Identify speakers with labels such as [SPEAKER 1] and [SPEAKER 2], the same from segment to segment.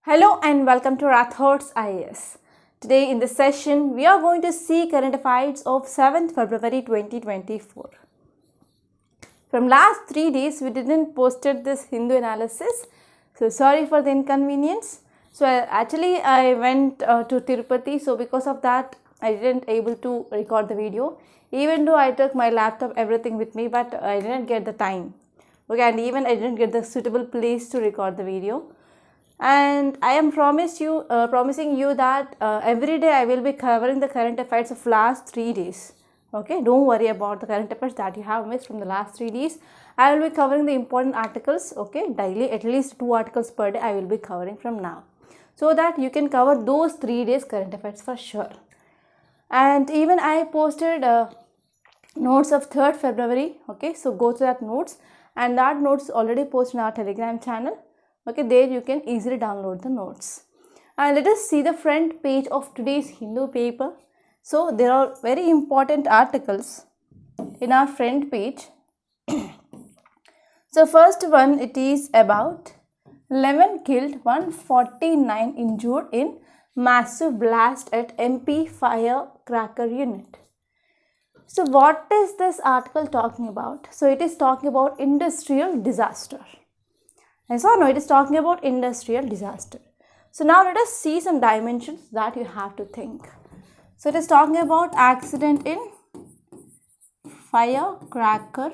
[SPEAKER 1] Hello and welcome to Rathods IAS. Today in this session, we are going to see current affairs of 7th February 2024. From last 3 days, we didn't posted this Hindu analysis. So sorry for the inconvenience. So I went to Tirupati. So because of that, I didn't able to record the video. Even though I took my laptop, everything with me, but I didn't get the time. Okay, and even I didn't get the suitable place to record the video. And I am promising you that every day I will be covering the current affairs of last 3 days. Okay, don't worry about the current affairs that you have missed from the last 3 days. I will be covering the important articles, okay, daily, at least 2 articles per day I will be covering from now. So that you can cover those 3 days current affairs for sure. And even I posted notes of 3rd February, okay, so go to that notes, and that notes is already posted in our Telegram channel. Okay, there you can easily download the notes. And let us see the front page of today's Hindu paper. So there are very important articles in our front page. So first one, it is about 11 killed, 149 injured in massive blast at MP firecracker unit. So what is this article talking about? So it is talking about industrial disaster. Yes or no, it is talking about industrial disaster. So now let us see some dimensions that you have to think. So it is talking about accident in firecracker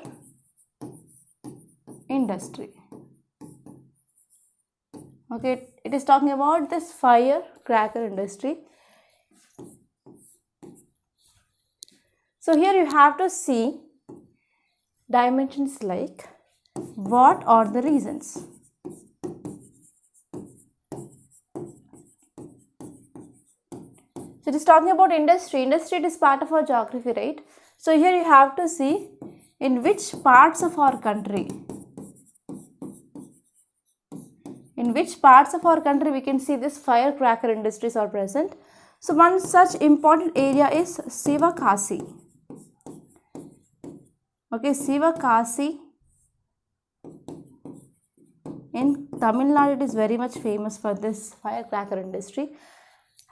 [SPEAKER 1] industry. Okay, it is talking about this firecracker industry. So here you have to see dimensions like what are the reasons. So it is talking about industry. Industry is part of our geography, right? So here you have to see in which parts of our country. In which parts of our country we can see this firecracker industries are present. So one such important area is Sivakasi. Okay, Sivakasi in Tamil Nadu, it is very much famous for this firecracker industry.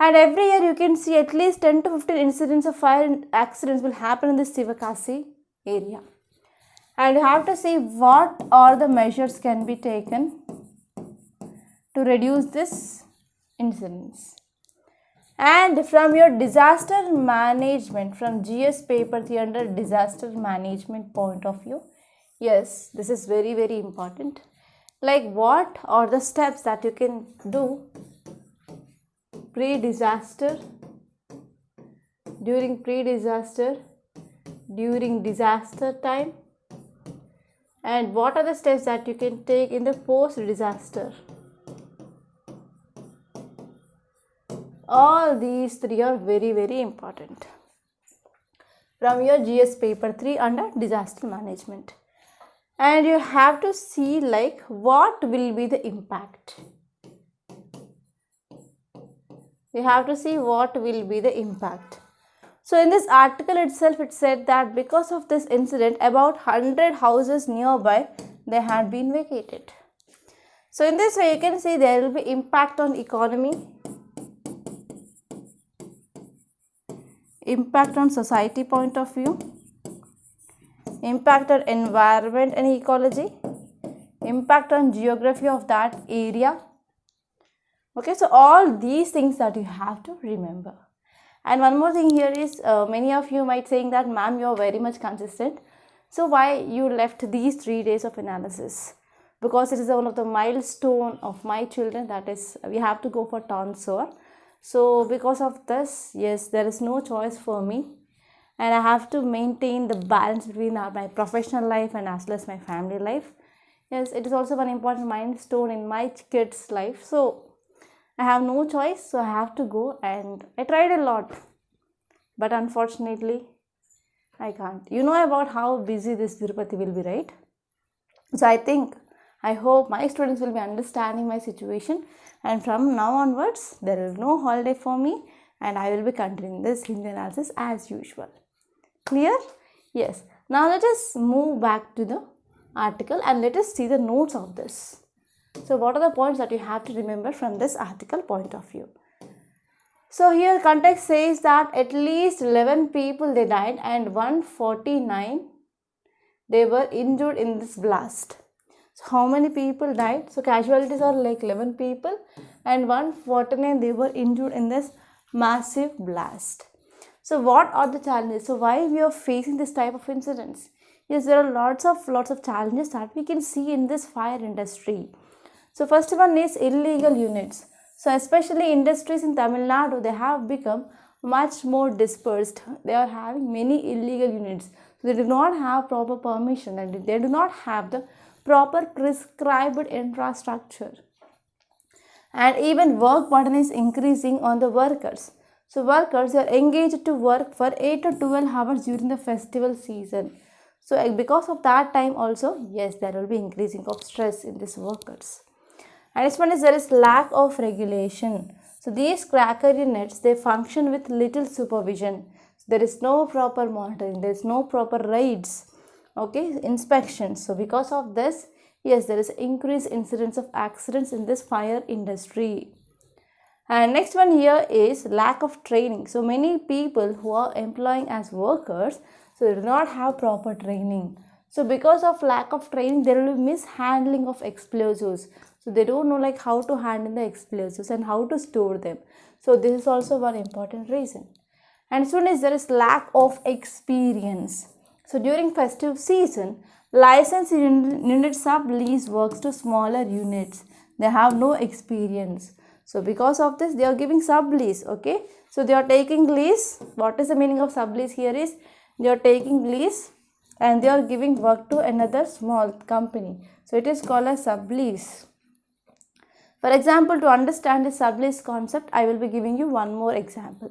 [SPEAKER 1] And every year you can see at least 10 to 15 incidents of fire accidents will happen in this Sivakasi area. And you have to see what are the measures can be taken to reduce this incidents. And from your disaster management, from GS paper 300 disaster management point of view, yes, this is very, very important. Like what are the steps that you can do pre-disaster, during pre-disaster, during disaster time, and what are the steps that you can take in the post-disaster. All these 3 are very, very important from your GS paper 3 under disaster management. And you have to see like what will be the impact. You have to see what will be the impact. So in this article itself, it said that because of this incident, about 100 houses nearby, they had been vacated. So in this way, you can see there will be impact on economy, impact on society point of view, impact on environment and ecology, impact on geography of that area. Okay, so all these things that you have to remember. And one more thing here is, many of you might saying that, ma'am, you are very much consistent. So why you left these 3 days of analysis? Because it is one of the milestone of my children, that is, we have to go for tonsure. So because of this, yes, there is no choice for me. And I have to maintain the balance between my professional life and as well as my family life. Yes, it is also one important milestone in my kids' life. So I have no choice, so I have to go, and I tried a lot, but unfortunately, I can't. You know about how busy this Tirupati will be, right? So I hope my students will be understanding my situation, and from now onwards, there is no holiday for me, and I will be continuing this Hindi analysis as usual. Clear? Yes. Now let us move back to the article and let us see the notes of this. So what are the points that you have to remember from this article point of view? So here context says that at least 11 people they died and 149 they were injured in this blast. So how many people died? So casualties are like 11 people and 149 they were injured in this massive blast. So what are the challenges? So why we are facing this type of incidents? Yes, there are lots of challenges that we can see in this fire industry. So first one is illegal units. So especially industries in Tamil Nadu, they have become much more dispersed. They are having many illegal units. So they do not have proper permission and they do not have the proper prescribed infrastructure. And even work burden is increasing on the workers. So workers are engaged to work for 8 to 12 hours during the festival season. So because of that time also, yes, there will be increasing of stress in these workers. And next one is there is lack of regulation. So these cracker units, they function with little supervision. So there is no proper monitoring, there is no proper raids, okay, inspections. So because of this, yes, there is increased incidence of accidents in this fire industry. And next one here is lack of training. So many people who are employing as workers, so they do not have proper training. So because of lack of training, there will be mishandling of explosives. So they don't know like how to handle the explosives and how to store them. So this is also one important reason. And soon as there is lack of experience. So during festive season, licensed unit sub-lease works to smaller units. They have no experience. So because of this, they are giving sub-lease, okay. So they are taking lease. What is the meaning of sub-lease here is, they are taking lease and they are giving work to another small company. So it is called as sub-lease. For example, to understand the sub-lease concept, I will be giving you one more example.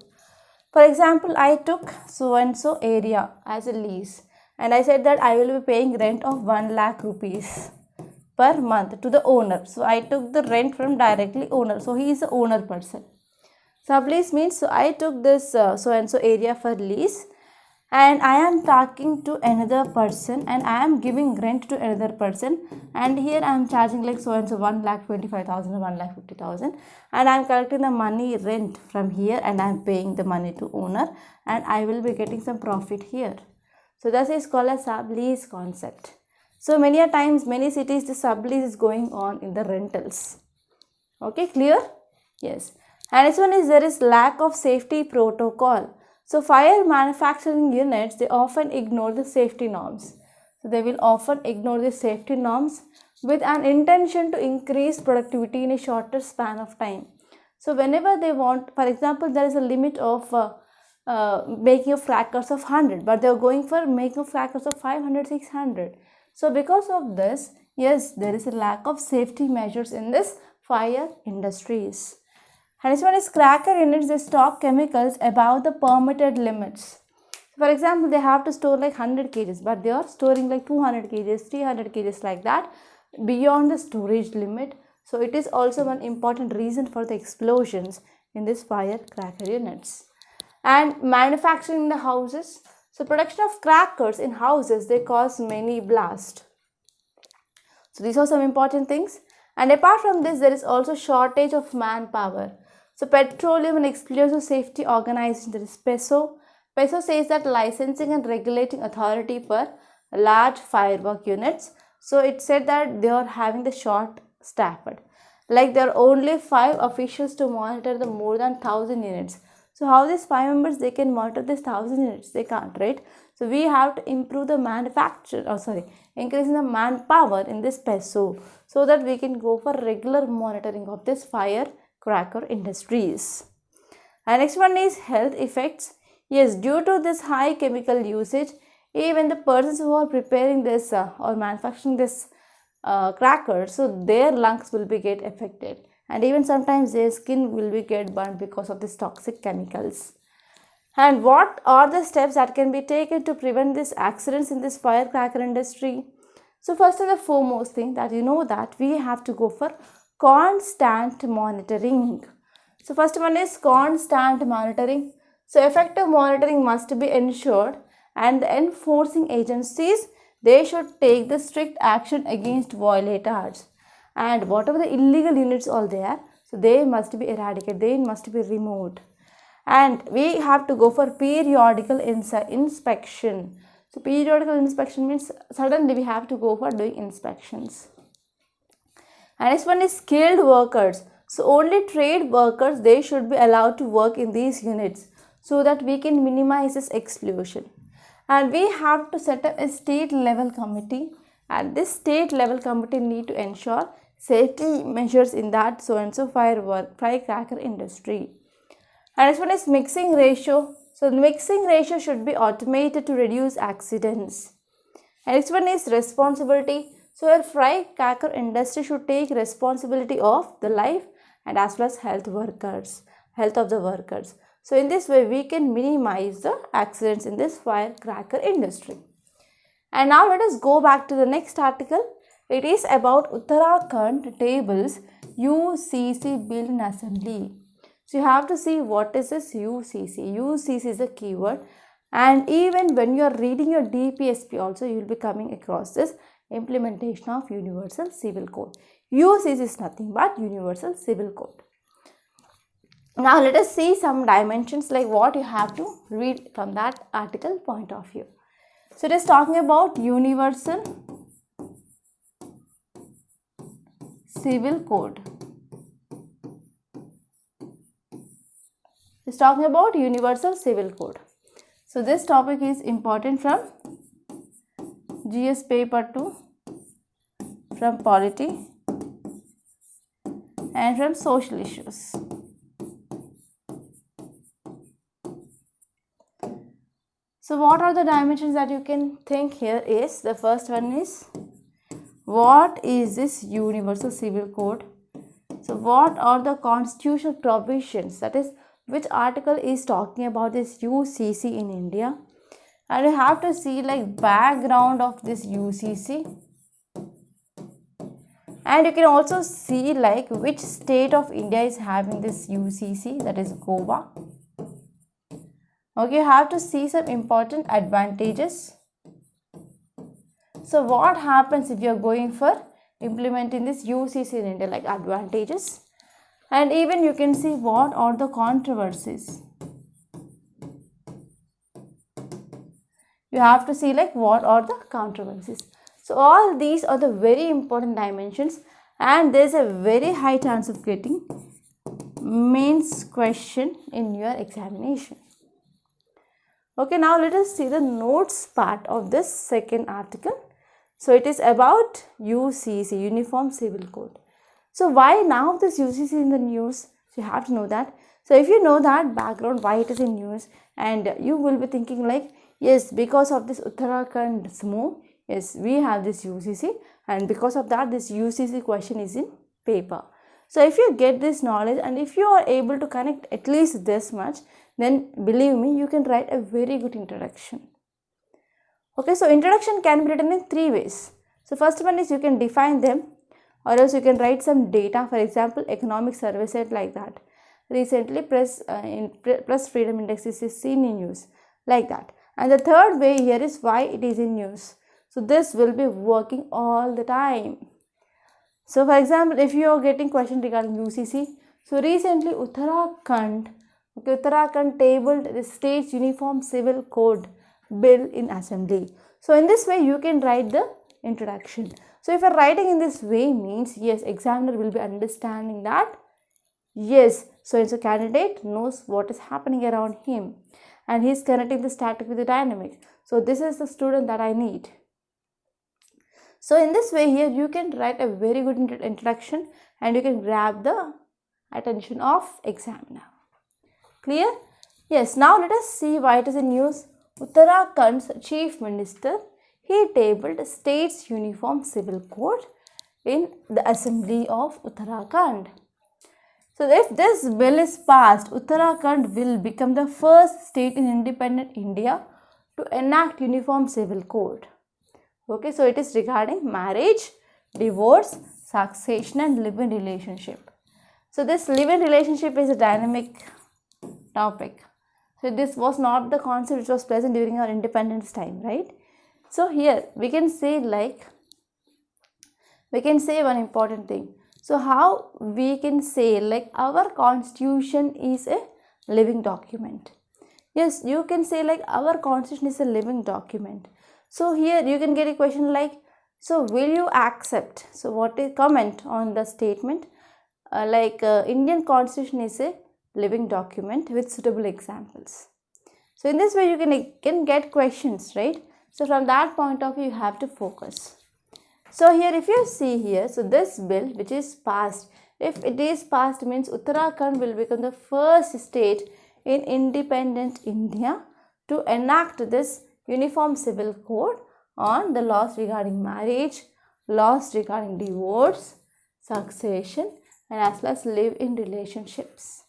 [SPEAKER 1] For example, I took so and so area as a lease and I said that I will be paying rent of 1 lakh rupees per month to the owner. So I took the rent from directly owner. So he is the owner person. Sublease means, so I took this so and so area for lease and I am talking to another person and I am giving rent to another person, and here I am charging like so and so 1,25,000 or 1,50,000 and I am collecting the money rent from here and I am paying the money to owner and I will be getting some profit here. So this is called a sublease concept. So many a times, many cities, the sublease is going on in the rentals. Okay, clear? Yes. And next one is there is lack of safety protocol. So fire manufacturing units, they often ignore the safety norms. So they will often ignore the safety norms with an intention to increase productivity in a shorter span of time. So whenever they want, for example, there is a limit of making of crackers of 100, but they are going for making of crackers of 500, 600. So because of this, yes, there is a lack of safety measures in this fire industries. And this one is cracker units, they stock chemicals above the permitted limits. For example, they have to store like 100 kgs, but they are storing like 200 kgs, 300 kgs like that beyond the storage limit. So it is also one important reason for the explosions in this fire cracker units. And manufacturing in the houses. So production of crackers in houses, they cause many blasts. So these are some important things. And apart from this, there is also shortage of manpower. So Petroleum and Explosive Safety Organization, that is PESO. PESO says that licensing and regulating authority for large firework units. So it said that they are having the short staffed. Like there are only 5 officials to monitor the more than 1,000 units. So how these 5 members, they can monitor this 1,000 units? They can't, right? So we have to improve the increasing the manpower in this PESO so that we can go for regular monitoring of this firecracker industries. And next one is health effects. Yes, due to this high chemical usage, even the persons who are preparing this or manufacturing this cracker, so their lungs will be get affected, and even sometimes their skin will be get burned because of these toxic chemicals. And what are the steps that can be taken to prevent these accidents in this firecracker industry? So first and the foremost thing that you know that we have to go for constant monitoring. So first one is constant monitoring. So effective monitoring must be ensured, and the enforcing agencies, they should take the strict action against violators. and whatever the illegal units are there, so they must be eradicated, they must be removed. And we have to go for periodical inspection. So periodical inspection means suddenly we have to go for doing inspections. And next one is skilled workers. So only trade workers, they should be allowed to work in these units so that we can minimize this exclusion. And we have to set up a state level committee, and this state level committee need to ensure safety measures in that so and so firecracker industry. And next one is mixing ratio. So the mixing ratio should be automated to reduce accidents. And next one is responsibility. So a firecracker industry should take responsibility of the life and as well as health of the workers. So in this way we can minimize the accidents in this firecracker industry. And now let us go back to the next article. It is about Uttarakhand tables UCC bill in assembly. So you have to see what is this UCC. UCC is a keyword, and even when you are reading your DPSP also you will be coming across this implementation of Universal Civil Code. UCC is nothing but Universal Civil Code. Now let us see some dimensions like what you have to read from that article point of view. So it is talking about Universal Civil Code. It's talking about Universal Civil Code. So this topic is important from GS paper 2, from polity and from social issues. So what are the dimensions that you can think here is, the first one is, what is this Universal Civil Code? So what are the constitutional provisions, that is which article is talking about this UCC in India, and you have to see like background of this UCC, and you can also see like which state of India is having this UCC, that is Goa. Okay, you have to see some important advantages. So what happens if you are going for implementing this UCC in India, like advantages. And even you can see what are the controversies. You have to see like what are the controversies. So all these are the very important dimensions, and there is a very high chance of getting mains question in your examination. Okay, now let us see the notes part of this second article. So it is about UCC, Uniform Civil Code. So why now this UCC in the news? So you have to know that. So if you know that background, why it is in news, and you will be thinking like, yes, because of this Uttarakhand move, yes, we have this UCC, and because of that this UCC question is in paper. So if you get this knowledge and if you are able to connect at least this much, then believe me, you can write a very good introduction. Okay, so introduction can be written in three ways. So first one is you can define them, or else you can write some data, for example economic survey set like that. Recently press freedom index is seen in news, like that. And the third way here is why it is in news. So this will be working all the time. So for example, if you are getting question regarding UCC, so recently Uttarakhand tabled the state's Uniform Civil Code bill in assembly. So in this way you can write the introduction. So if you are writing in this way means, yes, examiner will be understanding that, yes, so a candidate knows what is happening around him, and he is connecting the static with the dynamic. So this is the student that I need. So in this way here you can write a very good introduction, and you can grab the attention of examiner. Clear? Yes, now let us see why it is in news. Uttarakhand's chief minister, he tabled state's Uniform Civil Code in the assembly of Uttarakhand. So if this bill is passed, Uttarakhand will become the first state in independent India to enact Uniform Civil Code. Okay, so it is regarding marriage, divorce, succession and live-in relationship. So this live-in relationship is a dynamic topic. So this was not the concept which was present during our independence time, right? So here we can say like we can say one important thing. So how we can say like our constitution is a living document? Yes, you can say like our constitution is a living document. So here you can get a question like, so will you accept? So what is comment on the statement Indian constitution is a living document with suitable examples. So in this way you can get questions, right? So from that point of view you have to focus. So here if you see here, so this bill which is passed, if it is passed means Uttarakhand will become the first state in independent India to enact this uniform civil code on the laws regarding marriage, laws regarding divorce, succession, and as well as live-in relationships.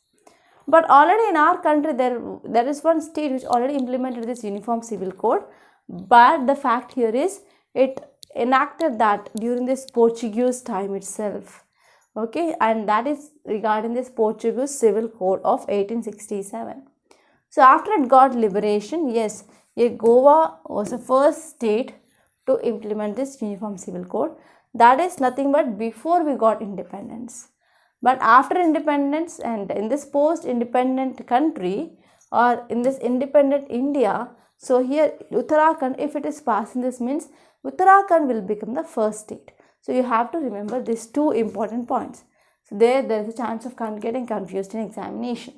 [SPEAKER 1] But already in our country there is one state which already implemented this uniform civil code, but the fact here is it enacted that during this Portuguese time itself. Okay, and that is regarding this Portuguese civil code of 1867. So after it got liberation, yes, Goa was the first state to implement this uniform civil code. That is nothing but before we got independence. But after independence and in this post-independent country or in this independent India, so here Uttarakhand, if it is passing, this means Uttarakhand will become the first state. So you have to remember these two important points. So there is a chance of getting confused in examination.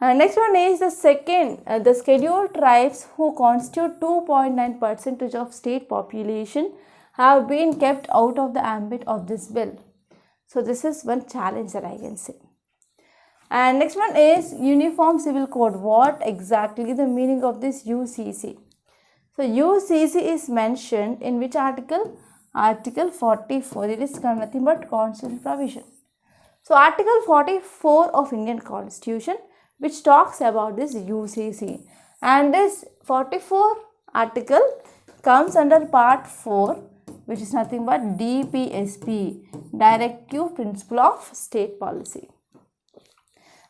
[SPEAKER 1] Next one is the second, the scheduled tribes who constitute 2.9% of state population have been kept out of the ambit of this bill. So this is one challenge that I can say. And next one is Uniform Civil Code. What exactly the meaning of this UCC? So UCC is mentioned in which article? Article 44. It is nothing but constitutional provision. So Article 44 of Indian Constitution, which talks about this UCC, and this 44 article comes under part 4, which is nothing but DPSP, Directive Principle of State Policy.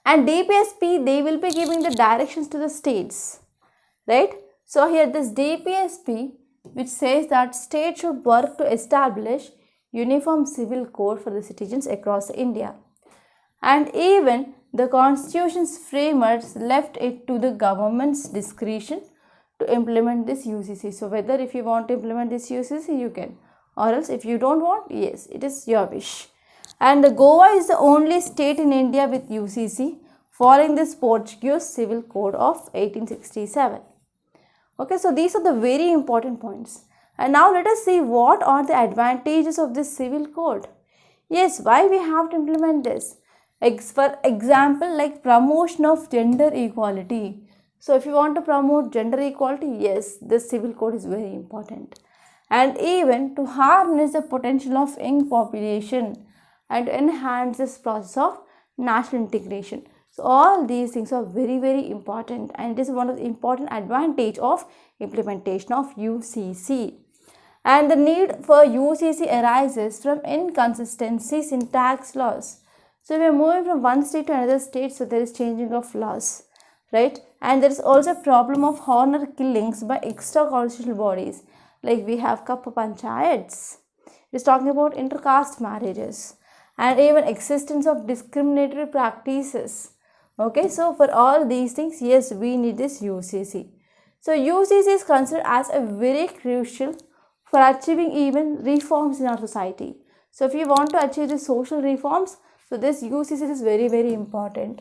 [SPEAKER 1] And DPSP, they will be giving the directions to the states, right? So here this DPSP, which says that states should work to establish uniform civil code for the citizens across India. And even the constitution's framers left it to the government's discretion to implement this UCC. So whether if you want to implement this UCC, you can, or else if you don't want, yes, it is your wish. And the Goa is the only state in India with UCC following this Portuguese Civil Code of 1867. Okay, so these are the very important points. And now let us see what are the advantages of this civil code. Yes, why we have to implement this? For example, like promotion of gender equality. So if you want to promote gender equality, yes, this civil code is very important. And even to harness the potential of young population and enhance this process of national integration. So all these things are very, very important, and it is one of the important advantage of implementation of UCC. And the need for UCC arises from inconsistencies in tax laws. So we are moving from one state to another state, so there is changing of laws, right? And there is also a problem of honor killings by extra constitutional bodies, like we have Kappa Panchayats. It is talking about intercaste marriages and even existence of discriminatory practices. Okay, so for all these things, yes, we need this UCC. So UCC is considered as a very crucial for achieving even reforms in our society. So if you want to achieve the social reforms, so this UCC is very, very important.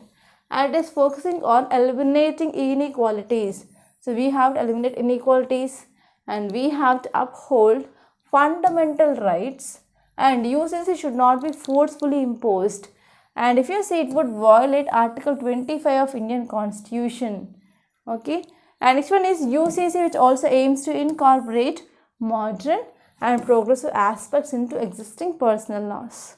[SPEAKER 1] And it is focusing on eliminating inequalities. So we have to eliminate inequalities and we have to uphold fundamental rights, and UCC should not be forcefully imposed. And if you see, it would violate Article 25 of Indian Constitution. Okay. And next one is UCC, which also aims to incorporate modern and progressive aspects into existing personal laws.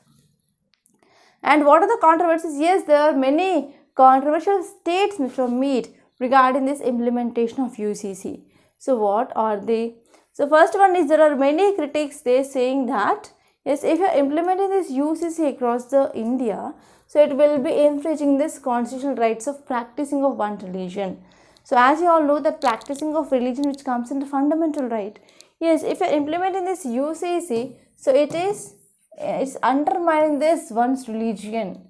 [SPEAKER 1] And what are the controversies? Yes, there are many controversial statements from made regarding this implementation of UCC. So what are they? So first one is there are many critics, they saying that yes, if you are implementing this UCC across the India, so it will be infringing this constitutional rights of practicing of one religion. So as you all know that practicing of religion which comes in the fundamental right. Yes, if you are implementing this UCC, So it's undermining this one's religion,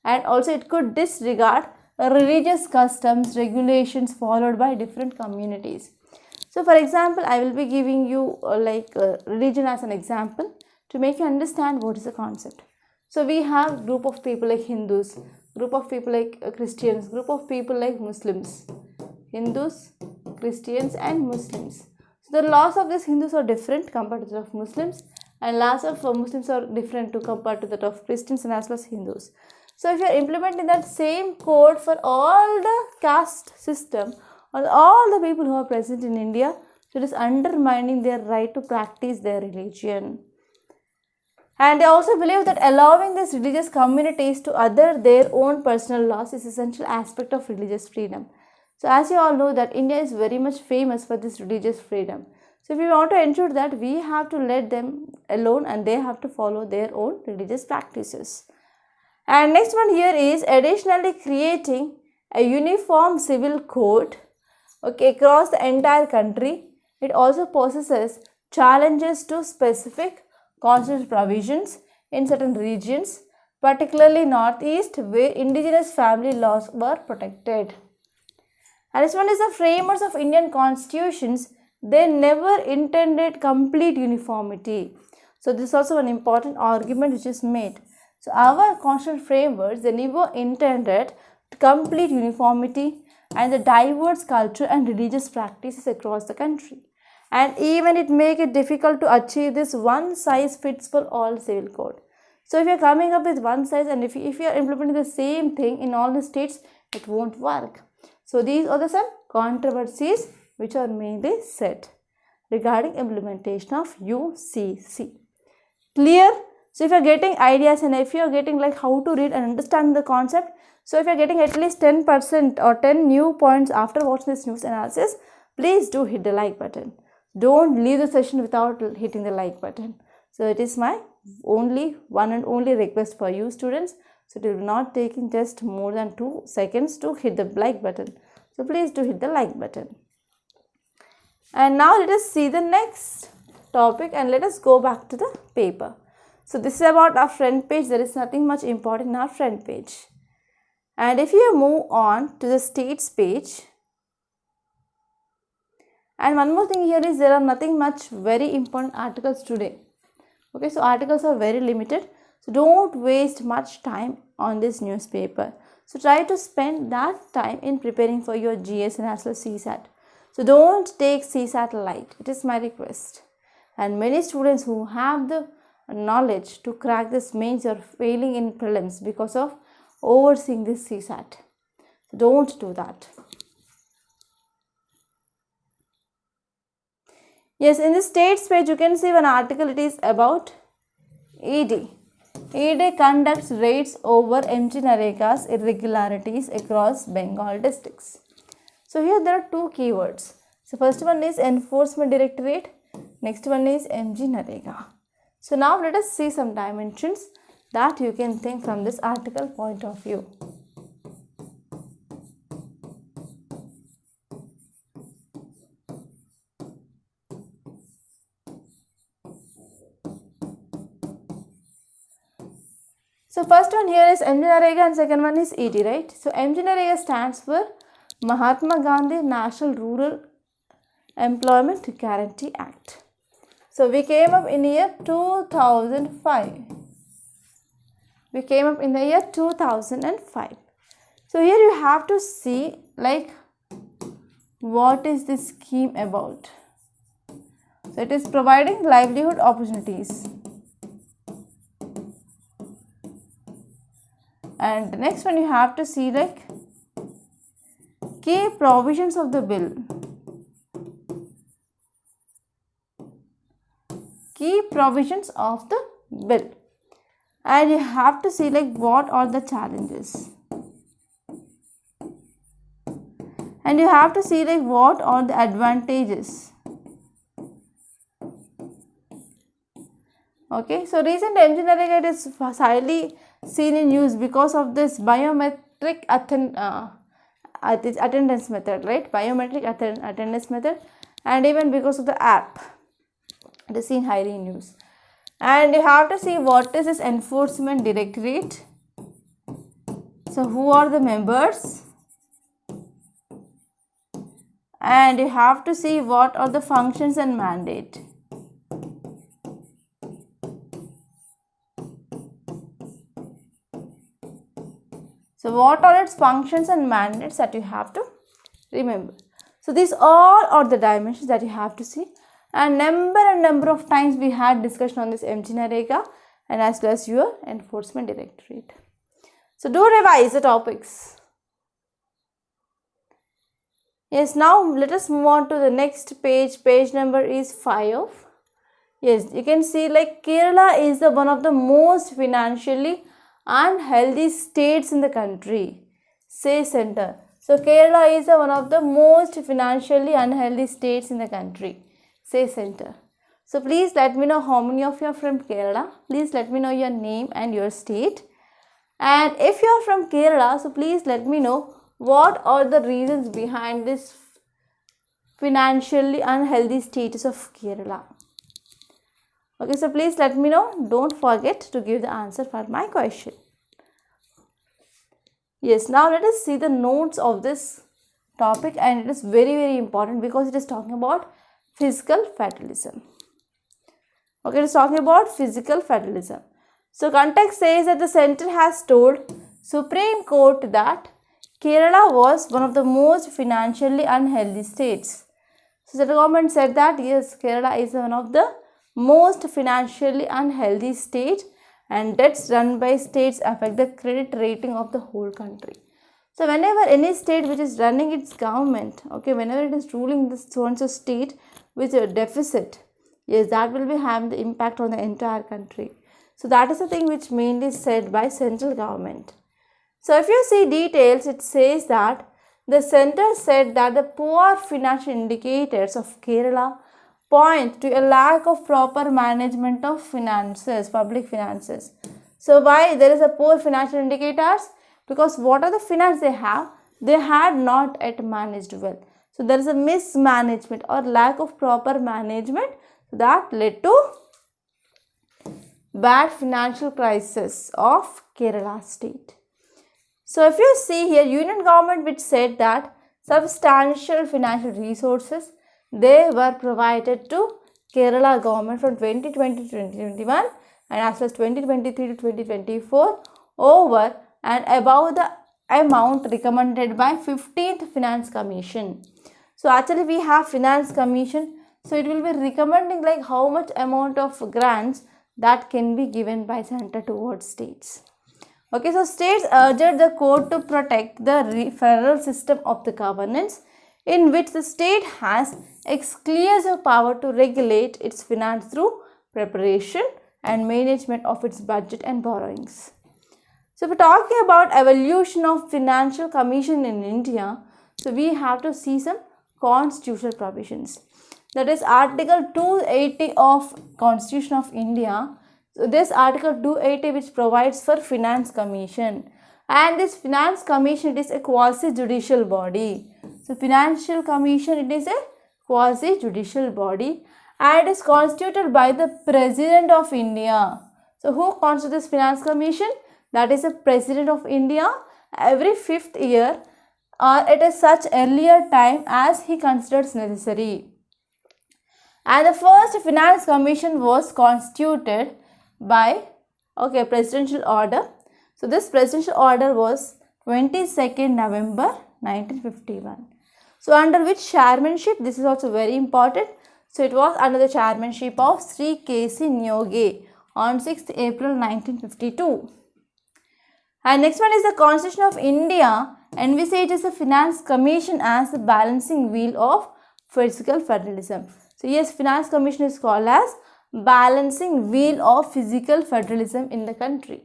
[SPEAKER 1] and also it could disregard religious customs, regulations followed by different communities. So for example, I will be giving you religion as an example to make you understand what is the concept. So we have group of people like Hindus, group of people like Christians, group of people like Muslims. Hindus, Christians and Muslims. So the laws of these Hindus are different compared to that of Muslims, and laws of Muslims are different to compared to that of Christians and as well as Hindus. So if you are implementing that same code for all the caste system or all the people who are present in India, so it is undermining their right to practice their religion. And they also believe that allowing these religious communities to utter their own personal laws is essential aspect of religious freedom. So as you all know that India is very much famous for this religious freedom. So if we want to ensure that, we have to let them alone and they have to follow their own religious practices. And next one here is additionally creating a uniform civil code across the entire country. It also possesses challenges to specific constitutional provisions in certain regions, particularly Northeast, where indigenous family laws were protected. And this one is the framers of Indian constitutions, they never intended complete uniformity. So this is also an important argument which is made. So our constitutional framers, they never intended complete uniformity and the diverse culture and religious practices across the country. And even it make it difficult to achieve this one size fits for all civil code. So if you are coming up with one size and if you are implementing the same thing in all the states, it won't work. So these are the some controversies which are mainly set regarding implementation of UCC. Clear? So if you are getting ideas and if you are getting like how to read and understand the concept, so if you are getting at least 10% or 10 new points after watching this news analysis, please do hit the like button. Don't leave the session without hitting the like button. So it is my one and only request for you students. So it will not taking just more than 2 seconds to hit the like button. So please do hit the like button. And now let us see the next topic and let us go back to the paper. So this is about our front page. There is nothing much important in our front page. And if you move on to the states page, and one more thing here is there are nothing much very important articles today. Okay, so articles are very limited. So don't waste much time on this newspaper. So try to spend that time in preparing for your GS and as well as CSAT. So don't take CSAT light. It is my request. And many students who have the knowledge to crack this mains are failing in prelims because of overseeing this CSAT. So don't do that. Yes, in the states page you can see one article. It is about ED. ED conducts raids over MG Narega's irregularities across Bengal districts. So here there are two keywords. So first one is Enforcement Directorate. Next one is MG Narega. So now let us see some dimensions that you can think from this article point of view. So first one here is MG Narega and second one is ED, right? So MG Narega stands for Mahatma Gandhi National Rural Employment Guarantee Act. So we came up in the year 2005. We came up in the year 2005. So here you have to see like what is this scheme about. So it is providing livelihood opportunities. And the next one you have to see like key provisions of the bill. Key provisions of the bill. And you have to see like what are the challenges. And you have to see like what are the advantages. Okay, so recent MG Narega is highly seen in use because of this biometric attendance method, right? Biometric attendance method, and even because of the app. It is seen highly in use. And you have to see what is this enforcement directorate. So who are the members? And you have to see what are the functions and mandate. So what are its functions and mandates that you have to remember. So these all are the dimensions that you have to see. And number of times we had discussion on this MG Narega and as well as your enforcement directorate. So do revise the topics. Yes, now let us move on to the next page. Page number is 5. Yes, you can see like Kerala is the one of the most financially unhealthy states in the country. Say center. So Kerala is one of the most financially unhealthy states in the country. Say center. So please let me know how many of you are from Kerala. Please let me know your name and your state. And if you are from Kerala, so please let me know what are the reasons behind this financially unhealthy status of Kerala. Okay, so please let me know. Don't forget to give the answer for my question. Yes, now let us see the notes of this topic, and it is very important because it is talking about fiscal federalism. Okay, it is talking about fiscal federalism. So context says that the center has told Supreme Court that Kerala was one of the most financially unhealthy states. So the government said that yes, Kerala is one of the most financially unhealthy state, and debts run by states affect the credit rating of the whole country. So whenever any state which is running its government, okay, whenever it is ruling this so and so state with a deficit, yes, that will be having the impact on the entire country. So that is the thing which mainly said by central government. So if you see details, it says that the center said that the poor financial indicators of Kerala point to a lack of proper management of finances, public finances. So why there is a poor financial indicators? Because what are the finance they have? They had not yet managed well. So there is a mismanagement or lack of proper management that led to bad financial crisis of Kerala state. So if you see here, union government which said that substantial financial resources they were provided to Kerala government from 2020 to 2021 and as well as 2023 to 2024 over and above the amount recommended by 15th Finance Commission. So actually we have Finance Commission, so it will be recommending like how much amount of grants that can be given by center towards states. Okay, so states urged the court to protect the federal system of the governance in which the state has exclusive power to regulate its finance through preparation and management of its budget and borrowings. So if we're talking about evolution of financial commission in India, so we have to see some constitutional provisions. That is Article 280 of Constitution of India. So this Article 280 which provides for Finance Commission, and this Finance Commission it is a quasi-judicial body. So Financial Commission it is a quasi-judicial body and it is constituted by the President of India. So who constitutes this Finance Commission? That is the President of India every 5th year or at a such earlier time as he considers necessary. And the first Finance Commission was constituted by presidential order. So this presidential order was 22nd November 1951. So under which chairmanship, this is also very important. So it was under the chairmanship of Sri K.C. Nyoge on 6th April 1952. And next one is the Constitution of India envisages the Finance Commission as the balancing wheel of fiscal federalism. So yes, Finance Commission is called as balancing wheel of fiscal federalism in the country.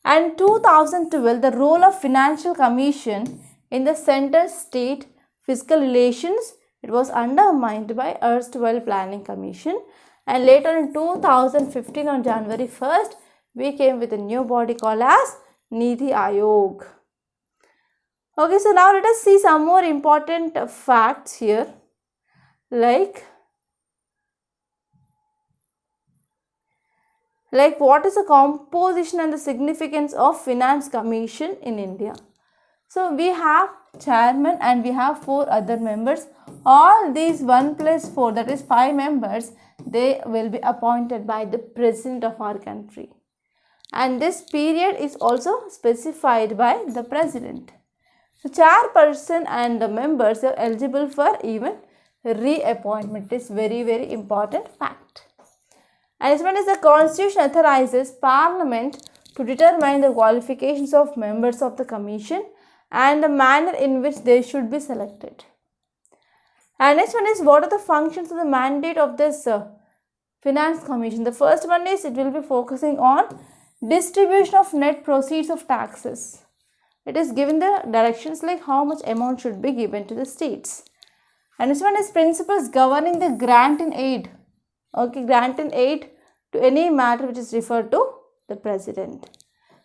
[SPEAKER 1] And 2012, the role of Financial Commission in the center-state fiscal relations, it was undermined by erstwhile Planning Commission. And later in 2015 on January 1st, we came with a new body called as Niti Aayog. Okay, so now let us see some more important facts here. Like like what is the composition and the significance of Finance Commission in India. So we have chairman and we have 4 other members. All these 1 plus 4, that is 5 members, they will be appointed by the president of our country. And this period is also specified by the president. So chairperson and the members are eligible for even reappointment. It is very important fact. And this one is the constitution authorizes parliament to determine the qualifications of members of the commission and the manner in which they should be selected. And next one is what are the functions of the mandate of this Finance Commission. The first one is it will be focusing on distribution of net proceeds of taxes. It is given the directions like how much amount should be given to the states. And this one is principles governing the grant in aid. Okay, grant in aid to any matter which is referred to the president.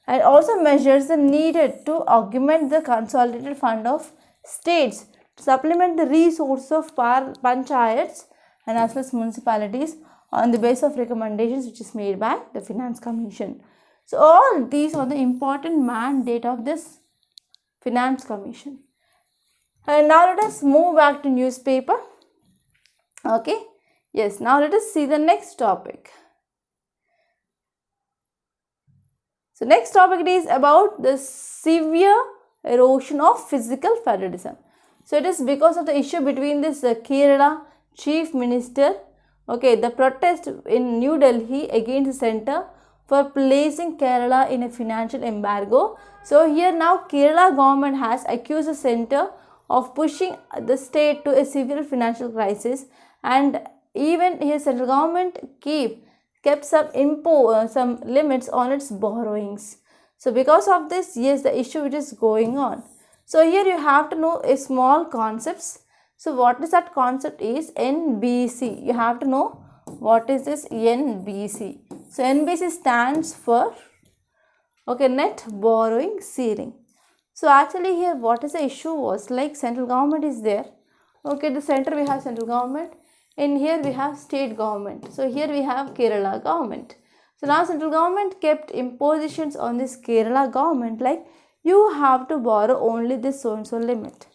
[SPEAKER 1] And also measures the needed to augment the consolidated fund of states to supplement the resources of panchayats and as well as municipalities on the basis of recommendations which is made by the Finance Commission. So all these are the important mandate of this Finance Commission. And now let us move back to newspaper. Okay. Yes, now let us see the next topic. So next topic is about the severe erosion of physical federalism. So it is because of the issue between this Kerala Chief Minister, okay, the protest in New Delhi against the centre for placing Kerala in a financial embargo. So here now Kerala government has accused the centre of pushing the state to a severe financial crisis, and even here central government kept some limits on its borrowings. So because of this, yes, the issue which is going on. So here you have to know a small concepts. So what is that concept is NBC. You have to know what is this NBC. So NBC stands for net borrowing ceiling. So actually here what is the issue was like central government is there. Okay, the center we have central government. In here we have state government. So here we have Kerala government. So now central government kept impositions on this Kerala government like you have to borrow only this so and so limit.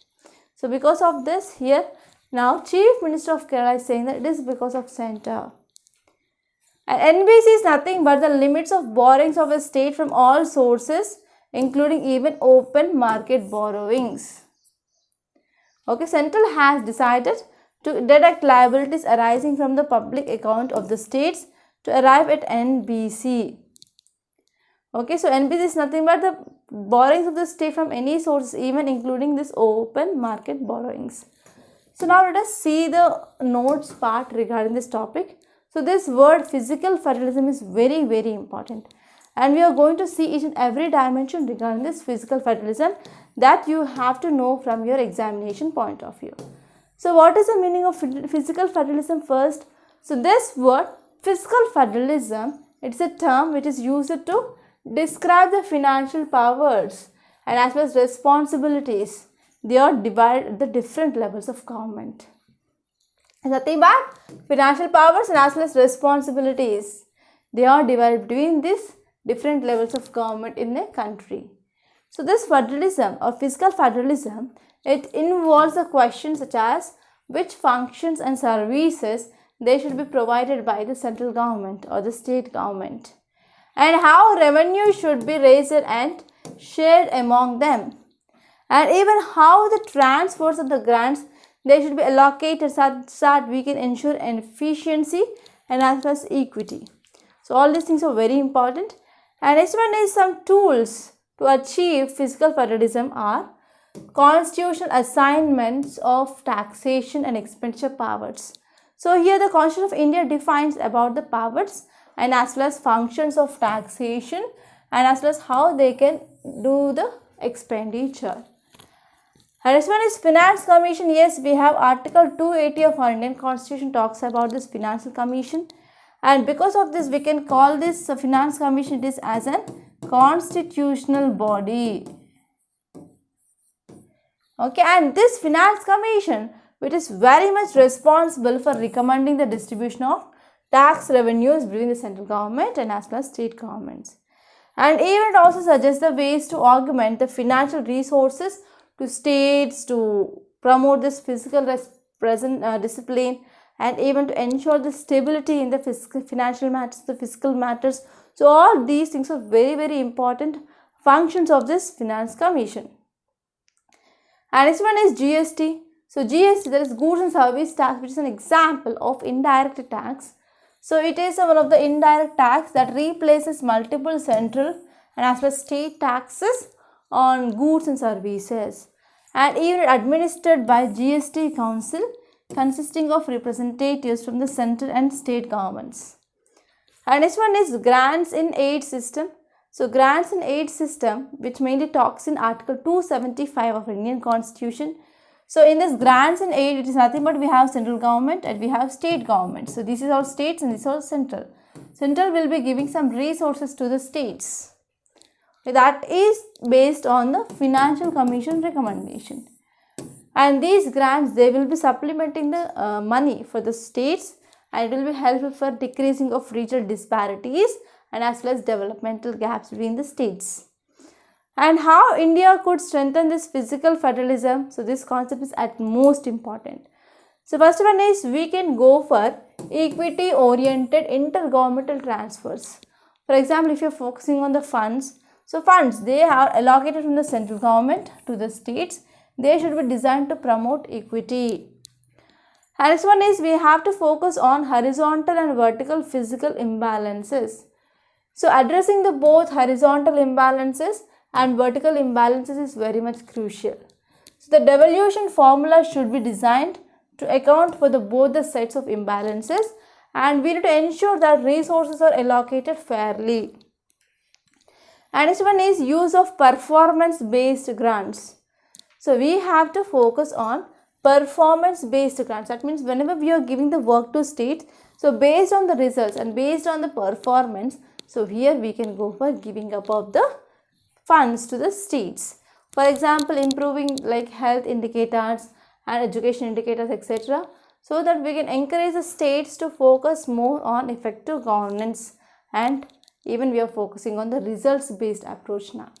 [SPEAKER 1] So because of this here now Chief Minister of Kerala is saying that it is because of center. And NBC is nothing but the limits of borrowings of a state from all sources, including even open market borrowings. Okay, Central has decided to deduct liabilities arising from the public account of the states to arrive at NBC. Okay, so NBC is nothing but the borrowings of the state from any source, even including this open market borrowings. So now let us see the notes part regarding this topic. So this word physical federalism is very important, and we are going to see each and every dimension regarding this physical federalism that you have to know from your examination point of view. So what is the meaning of physical federalism first? So this word fiscal federalism, it's a term which is used to describe the financial powers and as well as responsibilities. They are divided at the different levels of government. Nothing but financial powers and as well as responsibilities. They are divided between these different levels of government in a country. So this federalism or fiscal federalism, it involves a question such as which functions and services they should be provided by the central government or the state government, and how revenue should be raised and shared among them, and even how the transfers of the grants they should be allocated such that we can ensure an efficiency and as well as equity. So all these things are very important. And next one is some tools to achieve fiscal federalism are constitutional assignments of taxation and expenditure powers. So here the Constitution of India defines about the powers and as well as functions of taxation and as well as how they can do the expenditure. And this one is Finance Commission. Yes, we have Article 280 of our Indian Constitution talks about this Financial Commission, and because of this we can call this Finance Commission it is as a constitutional body. Okay, and this Finance Commission which is very much responsible for recommending the distribution of tax revenues between the central government and as well as state governments. And even it also suggests the ways to augment the financial resources to states to promote this fiscal discipline, and even to ensure the stability in the financial matters, the fiscal matters. So all these things are very, very important functions of this finance commission. And next one is GST. So GST, that is goods and service tax, which is an example of indirect tax. So it is one of the indirect tax that replaces multiple central and as well as state taxes on goods and services, and even administered by GST Council consisting of representatives from the central and state governments. And next one is grants in aid system. So grants in aid system, which mainly talks in Article 275 of Indian Constitution. So in this grants and aid, it is nothing but we have central government and we have state government. So this is all states and this is all central. Central will be giving some resources to the states. That is based on the Financial Commission recommendation. And these grants, they will be supplementing the money for the states, and it will be helpful for decreasing of regional disparities and as well as developmental gaps between the states. And how India could strengthen this fiscal federalism. So this concept is at most important. So first one is we can go for equity oriented intergovernmental transfers. For example, if you are focusing on the funds, so funds, they are allocated from the central government to the states. They should be designed to promote equity. And next one is we have to focus on horizontal and vertical physical imbalances. So addressing the both horizontal imbalances and vertical imbalances is very much crucial. So the devolution formula should be designed to account for both the sets of imbalances, and we need to ensure that resources are allocated fairly. And next one is use of performance based grants. So we have to focus on performance based grants. That means whenever we are giving the work to states, so based on the results and based on the performance, so here we can go for giving up of the funds to the states. For example, improving like health indicators and education indicators, etc. So that we can encourage the states to focus more on effective governance, and even we are focusing on the results based approach now.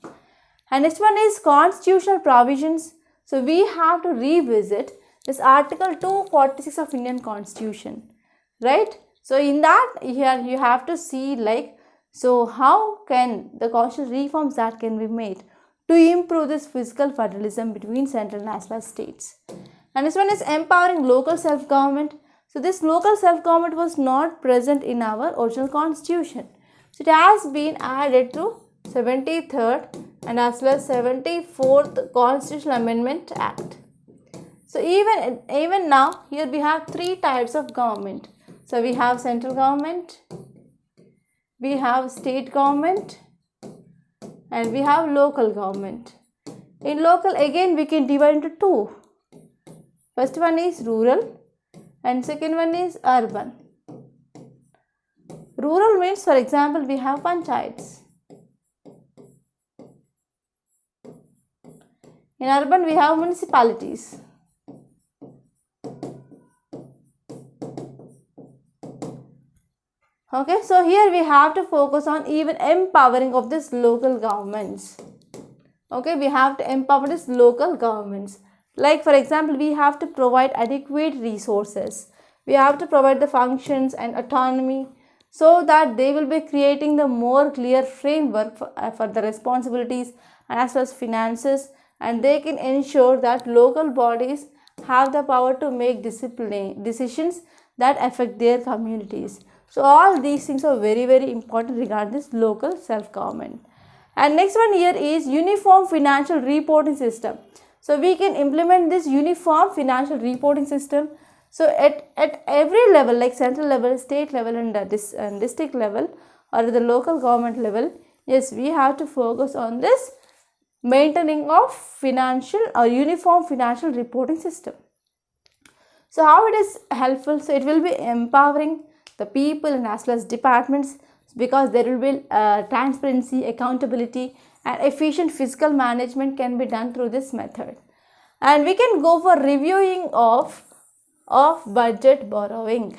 [SPEAKER 1] And next one is constitutional provisions. So we have to revisit this Article 246 of Indian Constitution, right? So in that, here you have to see like, so how can the constitutional reforms that can be made to improve this fiscal federalism between central and as well as states. And this one is empowering local self-government. So this local self-government was not present in our original constitution. So it has been added to 73rd and as well as 74th Constitutional Amendment Act. So even now here we have three types of government. So we have central government, we have state government, and we have local government. In local, again we can divide into two. First one is rural and second one is urban. Rural means, for example, we have panchayats. In urban, we have municipalities. Okay, so here we have to focus on even empowering of this local governments. Okay, we have to empower this local governments. Like for example, we have to provide adequate resources. We have to provide the functions and autonomy so that they will be creating the more clear framework for the responsibilities and as well as finances, and they can ensure that local bodies have the power to make decisions that affect their communities. So all these things are very, very important regarding this local self-government. And next one here is uniform financial reporting system. So we can implement this uniform financial reporting system. So at every level, like central level, state level and district level or the local government level, yes, we have to focus on this maintaining of financial or uniform financial reporting system. So how it is helpful? So it will be empowering the people and as well as departments, because there will be transparency, accountability and efficient fiscal management can be done through this method. And we can go for reviewing of budget borrowing.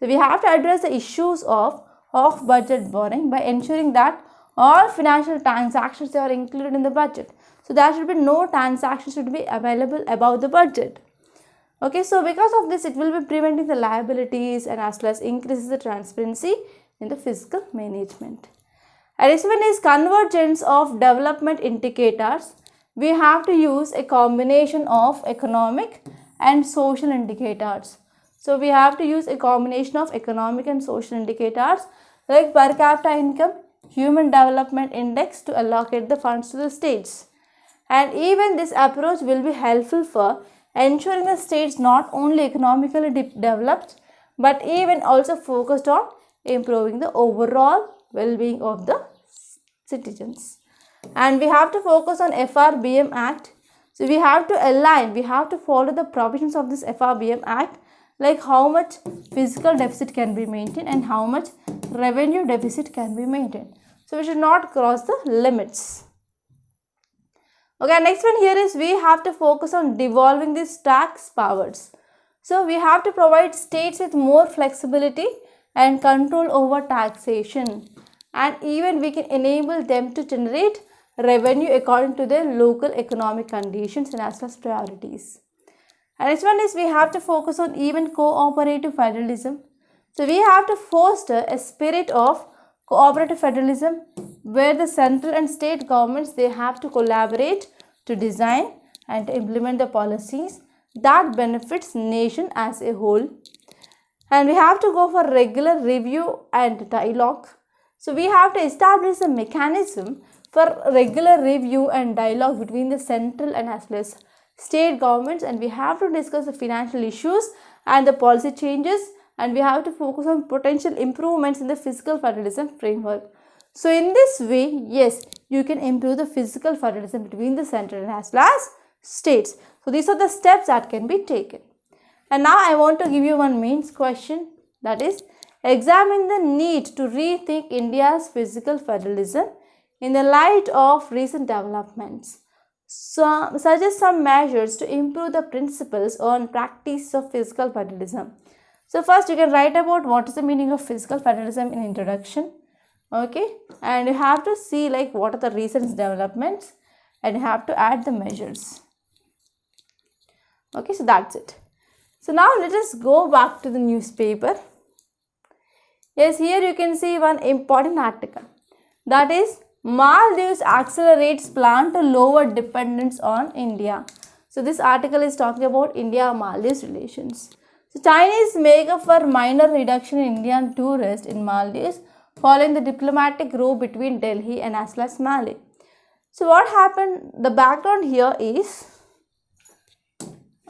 [SPEAKER 1] So we have to address the issues of off-budget borrowing by ensuring that all financial transactions are included in the budget. So there should be no transactions should be available above the budget. Okay, so because of this, it will be preventing the liabilities and as well as increases the transparency in the fiscal management. And this one is convergence of development indicators. We have to use a combination of economic and social indicators. So we have to use a combination of economic and social indicators like per capita income, human development index to allocate the funds to the states. And even this approach will be helpful for ensuring the states not only economically developed but even also focused on improving the overall well-being of the citizens. And we have to focus on FRBM Act. So we have to align, we have to follow the provisions of this FRBM Act, like how much fiscal deficit can be maintained and how much revenue deficit can be maintained. So we should not cross the limits. Okay, next one here is we have to focus on devolving these tax powers. So we have to provide states with more flexibility and control over taxation, and even we can enable them to generate revenue according to their local economic conditions and as well as priorities. And next one is we have to focus on even cooperative federalism. So we have to foster a spirit of cooperative federalism where the central and state governments, they have to collaborate to design and to implement the policies that benefits nation as a whole. And we have to go for regular review and dialogue. So we have to establish a mechanism for regular review and dialogue between the central and as well as state governments, and we have to discuss the financial issues and the policy changes, and we have to focus on potential improvements in the fiscal federalism framework. So in this way, yes, you can improve the fiscal federalism between the central and as well as states. So these are the steps that can be taken. And now I want to give you one main question, that is, examine the need to rethink India's fiscal federalism in the light of recent developments. So, suggest some measures to improve the principles on practice of fiscal federalism. So first you can write about what is the meaning of fiscal federalism in introduction. Okay, and you have to see like what are the recent developments and you have to add the measures. Okay, so that's it. So now let us go back to the newspaper. Yes, here you can see one important article, that is Maldives accelerates plan to lower dependence on India. So this article is talking about India-Maldives relations. So Chinese make up for minor reduction in Indian tourists in Maldives following the diplomatic row between Delhi and as well as Mali. So what happened, the background here is,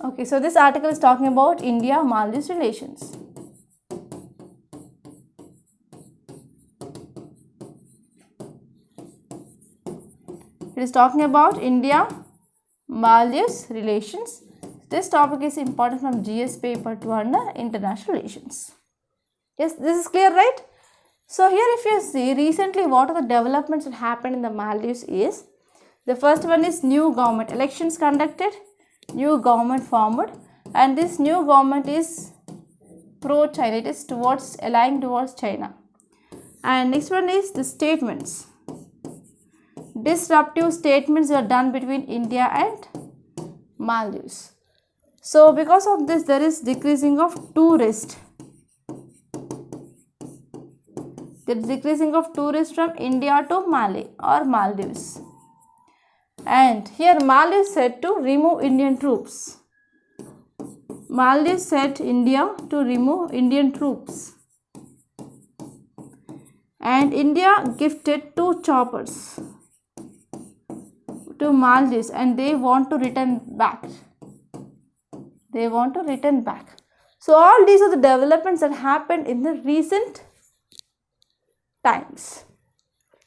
[SPEAKER 1] okay, so this article is talking about India-Maldives relations. It is talking about India-Maldives relations. This topic is important from GS paper 2 under international relations. Yes, this is clear, right? So here if you see recently what are the developments that happened in the Maldives is, the first one is new government elections conducted, new government formed, and this new government is pro-China, it is towards allying towards China. And next one is the statements. Disruptive statements were done between India and Maldives. So because of this there is decreasing of tourists. There is decreasing of tourists from India to Mali or Maldives. And here Maldives said to remove Indian troops. Maldives said India to remove Indian troops. And India gifted 2 choppers to Maldives and they want to return back. They want to return back. So all these are the developments that happened in the recent times.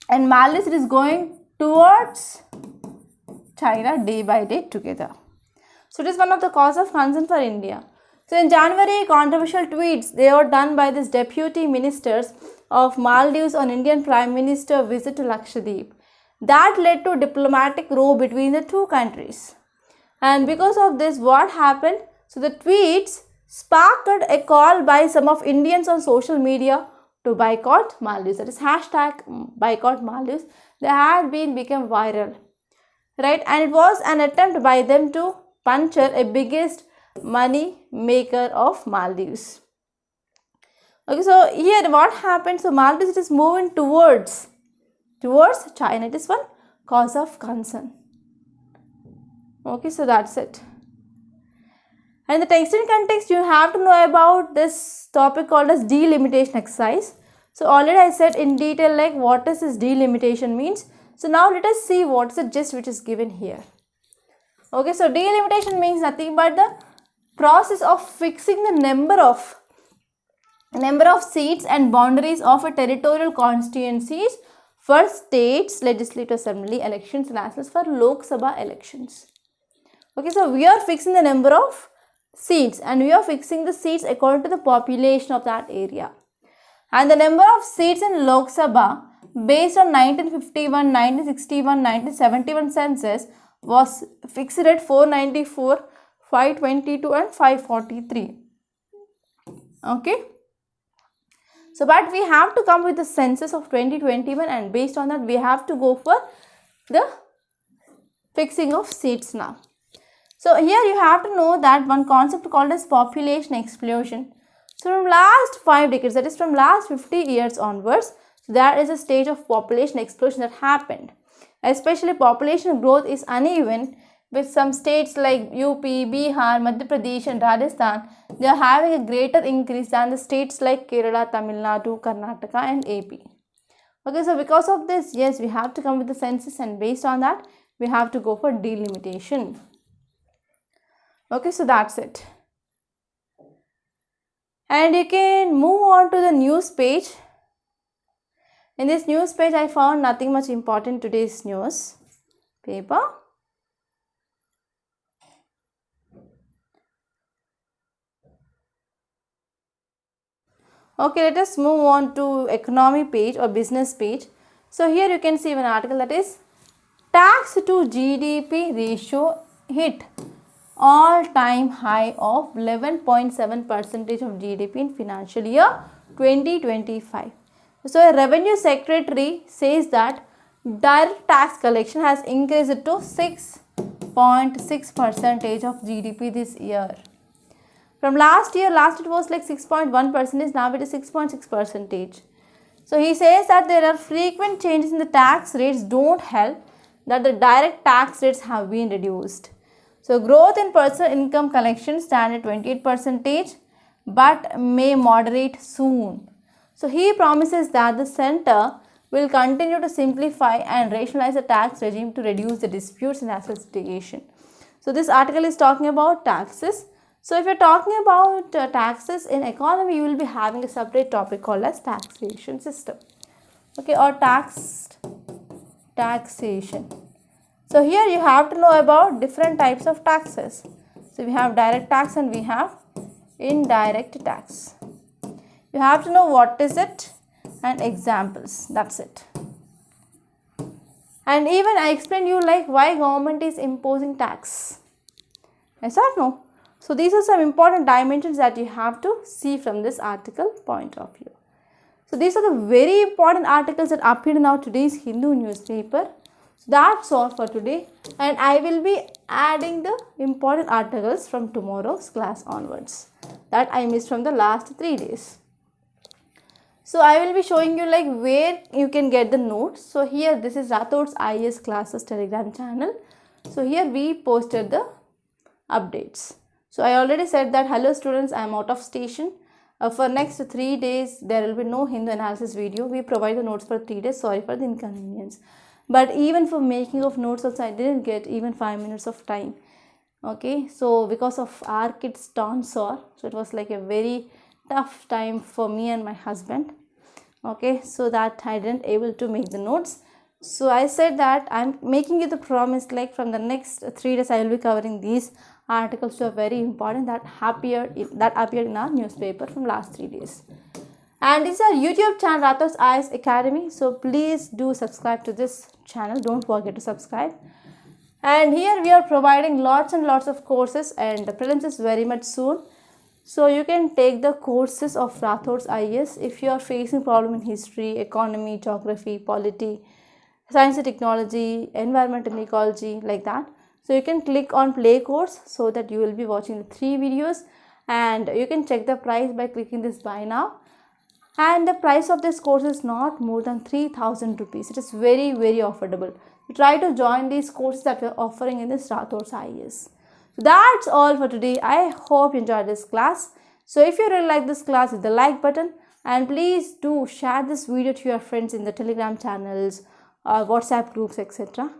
[SPEAKER 1] And Maldives is going towards China day by day together. So it is one of the cause of concern for India. So in January, controversial tweets they were done by these deputy ministers of Maldives on Indian Prime Minister visit to Lakshadweep. That led to diplomatic row between the two countries. And because of this, what happened? So the tweets sparked a call by some of Indians on social media to boycott Maldives. That is hashtag boycott Maldives. They had become viral, right? And it was an attempt by them to puncture a biggest money maker of Maldives. Okay, so here what happened? So Maldives, it is moving towards China. It is one cause of concern. Okay, so that's it. And the text and context, you have to know about this topic called as delimitation exercise. So already I said in detail like what is this delimitation means. So now let us see what is the gist which is given here. Okay, so delimitation means nothing but the process of fixing the number of seats and boundaries of a territorial constituencies for states legislative assembly elections and as well as for Lok Sabha elections. Okay, so we are fixing the number of seats and we are fixing the seats according to the population of that area. And the number of seats in Lok Sabha based on 1951, 1961, 1971 census was fixed at 494, 522 and 543. Okay. So, but we have to come with the census of 2021 and based on that we have to go for the fixing of seats now. So, here you have to know that one concept called as population explosion. So, from last 5 decades, that is from last 50 years onwards, so there is a stage of population explosion that happened. Especially population growth is uneven with some states like UP, Bihar, Madhya Pradesh and Rajasthan. They are having a greater increase than the states like Kerala, Tamil Nadu, Karnataka and AP. Okay, so because of this, yes, we have to come with the census and based on that, we have to go for delimitation. Okay, so that's it. And you can move on to the news page. In this news page, I found nothing much important today's news paper. Okay, let us move on to economy page or business page. So here you can see an article that is tax to GDP ratio hit all-time high of 11.7% of GDP in financial year 2025. So a revenue secretary says that direct tax collection has increased to 6.6% of GDP this year. From last year, it was like 6.1%, now it is 6.6%. So he says that there are frequent changes in the tax rates don't help that the direct tax rates have been reduced. So growth in personal income collection stand at 28% but may moderate soon. So he promises that the center will continue to simplify and rationalize the tax regime to reduce the disputes and assets litigation. So this article is talking about taxes. So if you are talking about taxes in economy, you will be having a separate topic called as taxation system. Okay, or taxation. So here you have to know about different types of taxes. So we have direct tax and we have indirect tax. You have to know what is it and examples. That's it. And even I explained you like why government is imposing tax. Yes or no? So these are some important dimensions that you have to see from this article point of view. So these are the very important articles that appeared in our today's Hindu newspaper. So that's all for today, and I will be adding the important articles from tomorrow's class onwards that I missed from the last 3 days. So I will be showing you like where you can get the notes. So here this is Rathods IAS classes Telegram channel. So here we posted the updates. So I already said that hello students, I am out of station. For next 3 days there will be no Hindu analysis video. We provide the notes for 3 days. Sorry for the inconvenience. But even for making of notes also I didn't get even 5 minutes of time. Okay, so because of our kids tonsor, so it was like a very tough time for me and my husband. Okay, so that I didn't able to make the notes. So I said that I'm making you the promise like from the next 3 days I will be covering these articles which are very important that appeared in our newspaper from last 3 days. And this is our YouTube channel Rathods IAS Academy. So please do subscribe to this channel. Don't forget to subscribe. And here we are providing lots and lots of courses, and the prelims is very much soon. So you can take the courses of Rathods IAS if you are facing problem in history, economy, geography, polity, science and technology, environment and ecology, like that. So you can click on play course so that you will be watching the 3 videos, and you can check the price by clicking this buy now. And the price of this course is not more than 3000 rupees. It is very affordable. You try to join these courses that we are offering in this Rathods IAS. So that's all for today. I hope you enjoyed this class. So if you really like this class, hit the like button, and please do share this video to your friends in the Telegram channels, WhatsApp groups, etc.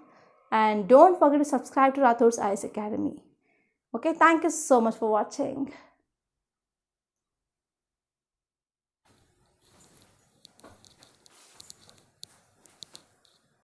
[SPEAKER 1] And don't forget to subscribe to Rathods IAS Academy. Okay, thank you so much for watching.